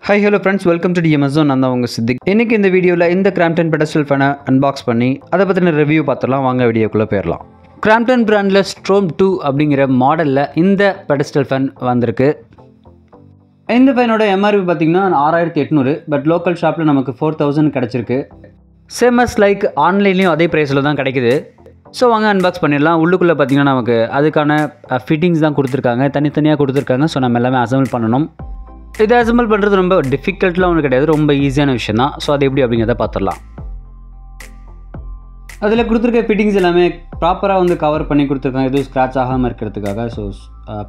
Hi hello friends, welcome to Amazon. நான் தான் உங்க சித்திக். இன்னைக்கு இந்த வீடியோல இந்த Crampton pedestal fan unbox பண்ணி அத பத்தின ரிவ்யூ பார்த்தறலாம். வாங்க வீடியோக்குள்ள போயிரலாம். Crampton brandல Storm 2 அப்படிங்கற மாடல்ல இந்த pedestal fan வந்திருக்கு. இந்த ஃபேனோட MRP பாத்தீங்கன்னா 6800 பட் லோக்கல் ஷாப்ல நமக்கு 4000 கிடைச்சிருக்கு. சேம் as லைக் ஆன்லைன்லயும் அதே பிரைஸ்ல தான் கிடைக்குது. ஸோ வாங்க அன்பாக்ஸ் பண்ணிடலாம். உள்ளுக்குள்ளே பார்த்தீங்கன்னா நமக்கு அதுக்கான ஃபிட்டிங்ஸ் தான் கொடுத்துருக்காங்க, தனித்தனியாக கொடுத்துருக்காங்க. ஸோ நம்ம எல்லாமே அசம்பிள் பண்ணணும். இதை அசம்பிள் பண்ணுறது ரொம்ப டிஃபிகல்ட்லாம் ஒன்றும் கிடையாது, ரொம்ப ஈஸியான விஷயம் தான். ஸோ அது எப்படி அப்படிங்கிறத பார்த்துடலாம். அதில் கொடுத்துருக்க ஃபிட்டிங்ஸ் எல்லாமே ப்ராப்பராக வந்து கவர் பண்ணி கொடுத்துருக்காங்க, எதுவும் ஸ்க்ராட்ச் ஆகாமல் இருக்கிறதுக்காக. ஸோ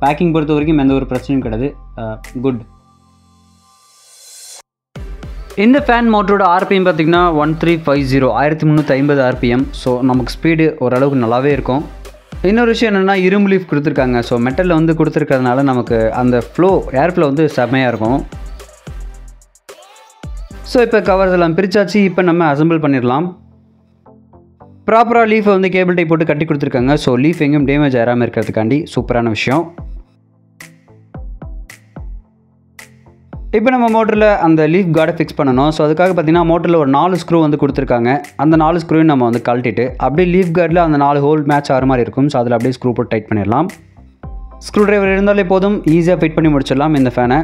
பேக்கிங் பொறுத்த வரைக்கும் எந்த ஒரு பிரச்சனையும் கிடையாது, குட். இந்த ஃபேன் மோட்டரோட RPM பார்த்திங்கன்னா 1350 1350 RPM. ஸோ நமக்கு ஸ்பீடு ஓரளவுக்கு நல்லாவே இருக்கும். இன்னொரு விஷயம் என்னென்னா இரும்பு லீஃப் கொடுத்துருக்காங்க. ஸோ மெட்டலில் வந்து கொடுத்துருக்கிறதுனால நமக்கு அந்த ஏர் ஃப்ளோ வந்து செம்மையாக இருக்கும். ஸோ இப்போ கவர்ஸ் எல்லாம் பிரிச்சாச்சு. இப்போ நம்ம அசம்பிள் பண்ணிடலாம். ப்ராப்பராக லீஃபை வந்து கேபிள் டை போட்டு கட்டி கொடுத்துருக்காங்க. ஸோ லீஃப் எங்கேயும் டேமேஜ் ஆகாமல் இருக்கிறதுக்காண்டி சூப்பரான விஷயம். இப்போ நம்ம மோட்டரில் அந்த லீஃப் கார்டை ஃபிக்ஸ் பண்ணணும். ஸோ அதுக்காக பார்த்தீங்கன்னா மோட்டரில் ஒரு 4 ஸ்க்ரூ வந்து கொடுத்துருக்காங்க. அந்த 4 ஸ்க்ரூவையும் நம்ம வந்து கழட்டிட்டு அப்படியே லீஃப் கார்டில் அந்த 4 ஹோல் மேட்ச் ஆகிற மாதிரி இருக்கும். ஸோ அதில் அப்படியே ஸ்க்ரூ போட்டு டைட் பண்ணிடலாம். ஸ்க்ரூ டிரைவர் இருந்தாலே போதும், ஈஸியாக ஃபிட் பண்ணி முடிச்சிடலாம் இந்த ஃபேனை.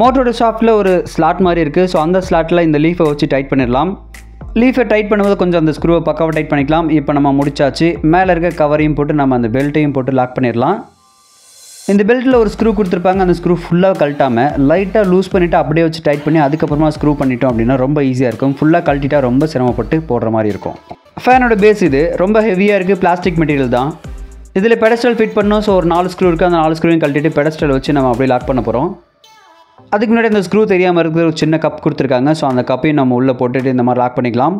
மோட்டரோட ஷாஃப்ட்டில் ஒரு ஸ்லாட் மாதிரி இருக்குது. ஸோ அந்த ஸ்லாட்டில் இந்த லீஃபை வச்சு டைட் பண்ணிடலாம். லீஃபை டைட் பண்ணும்போது கொஞ்சம் அந்த ஸ்க்ரூவை பக்காவாக டைட் பண்ணிக்கலாம். இப்போ நம்ம முடிச்சாச்சு. மேலே இருக்க கவரையும் போட்டு நம்ம அந்த பெல்ட்டையும் போட்டு லாக் பண்ணிடலாம். இந்த பெல்ட்டில் ஒரு ஸ்க்ரூ கொடுத்துருப்பாங்க. அந்த ஸ்க்ரூ ஃபுல்லாக கழட்டாமல் லைட்டாக லூஸ் பண்ணிவிட்டு அப்படியே வச்சு டைட் பண்ணி அதுக்கப்புறமா ஸ்க்ரூ பண்ணிட்டோம் அப்படின்னா ரொம்ப ஈஸியாக இருக்கும். ஃபுல்லாக கழட்டிட்டா ரொம்ப சிரமப்பட்டு போடுற மாதிரி இருக்கும். ஃபேனோட பேஸ் இது ரொம்ப ஹெவியாக இருக்குது, பிளாஸ்டிக் மெட்டீரியல் தான். இதில் பெடஸ்டல் ஃபிட் பண்ணோம். ஸோ ஒரு 4 ஸ்க்ரூ இருக்குது. அந்த 4 ஸ்க்ரூவையும் கழட்டிட்டு பெடஸ்டல் வச்சு நம்ம அப்படியே லாக் பண்ண போகிறோம். அதுக்கு முன்னாடி இந்த ஸ்க்ரூ தெரியாமல் இருக்கிற ஒரு சின்ன கப் கொடுத்துருக்காங்க. ஸோ அந்த கப்பையும் நம்ம உள்ளே போட்டுட்டு இந்த மாதிரி லாக் பண்ணிக்கலாம்.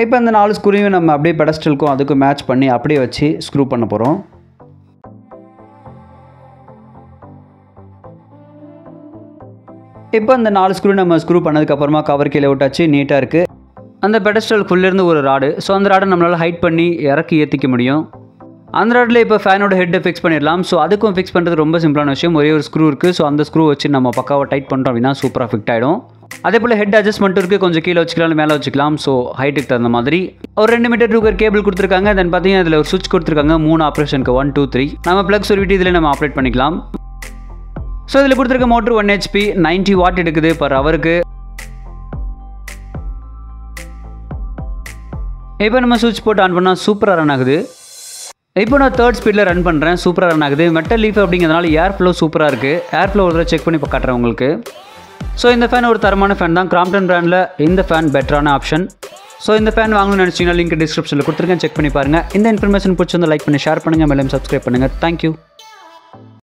இப்போ அந்த 4 ஸ்க்ரூவையும் நம்ம அப்படியே பெடஸ்டலுக்கும் அதுக்கும் மேட்ச் பண்ணி அப்படியே வச்சு ஸ்க்ரூ பண்ண போகிறோம். இப்போ அந்த 4 ஸ்க்ரூ நம்ம ஸ்க்ரூ பண்ணதுக்கப்புறமா கவர் கீழே விட்டாச்சு, நீட்டாக இருக்குது. அந்த பெடஸ்டலுக்குள்ளேருந்து ஒரு ராடு. ஸோ அந்த ராடை நம்மளால் ஹைட் பண்ணி இறக்கி ஏற்றிக்க முடியும். அந்த ராடில் இப்போ ஃபேனோட ஹெட்டை ஃபிக்ஸ் பண்ணிடலாம். ஸோ அதுக்கும் ஃபிக்ஸ் பண்ணுறது ரொம்ப சிம்பிளான விஷயம். ஒரே ஒரு ஸ்க்ரூ இருக்குது. ஸோ அந்த ஸ்க்ரூ வச்சு நம்ம பக்காவாக டைட் பண்ணுறோம் அப்படின்னா சூப்பராக ஃபிட் ஆகிடும். அதே போல் ஹெட் அட்ஜஸ்ட்மெண்ட்டும் இருக்குது. கொஞ்சம் கீழே வச்சுக்கலாம், மேலே வச்சுக்கலாம். ஸோ ஹைட்டுக்கு தகுந்த மாதிரி ஒரு 2 மீட்டர் டூக்கர் கேபிள் கொடுத்துருக்காங்க. தென் பார்த்தீங்கன்னா இதில் ஒரு சுவிட்ச் கொடுத்துருக்காங்க 3 ஆப்ரேஷனுக்கு 1 2 3. நம்ம ப்ளக் சொருவிட்டு இதில் நம்ம ஆப்ரேட் பண்ணிக்கலாம். ஸோ இதில் கொடுத்துருக்க மோட்டர் 1 HP 90 வாட் எடுக்குது பர் ஹவருக்கு. இப்போ நம்ம சுவிட்ச் போட்டு ஆன் பண்ணால் சூப்பராக ரன் ஆகுது. இப்போ நான் 3rd ஸ்பீடில் ரன் பண்ணுறேன், சூப்பராக ரன் ஆகுது. மெட்டல் லீஃப் அப்படிங்கிறதுனால ஏர் ஃப்ளோ சூப்பராக இருக்குது. ஏர் ஃப்ளோ ஒரு தடவை செக் பண்ணி காட்டுறேன் உங்களுக்கு. ஸோ இந்த ஃபேன் ஒரு தரமான ஃபேன் தான். Crampton பிராண்டில் இந்த ஃபேன் பெட்டரான ஆப்ஷன். ஸோ இந்த ஃபேன் வாங்கணும்னு நினச்சிங்கன்னா லிங்க் டிஸ்கிரிப்ஷனில் கொடுத்துருக்கேன், செக் பண்ணி பாருங்கள். இந்த இன்ஃபர்மேஷன் பிடிச்சிருந்தா லைக் பண்ணி ஷேர் பண்ணுங்கள், மேலும் சப்ஸ்கிரைப் பண்ணுங்கள். தேங்க்யூ.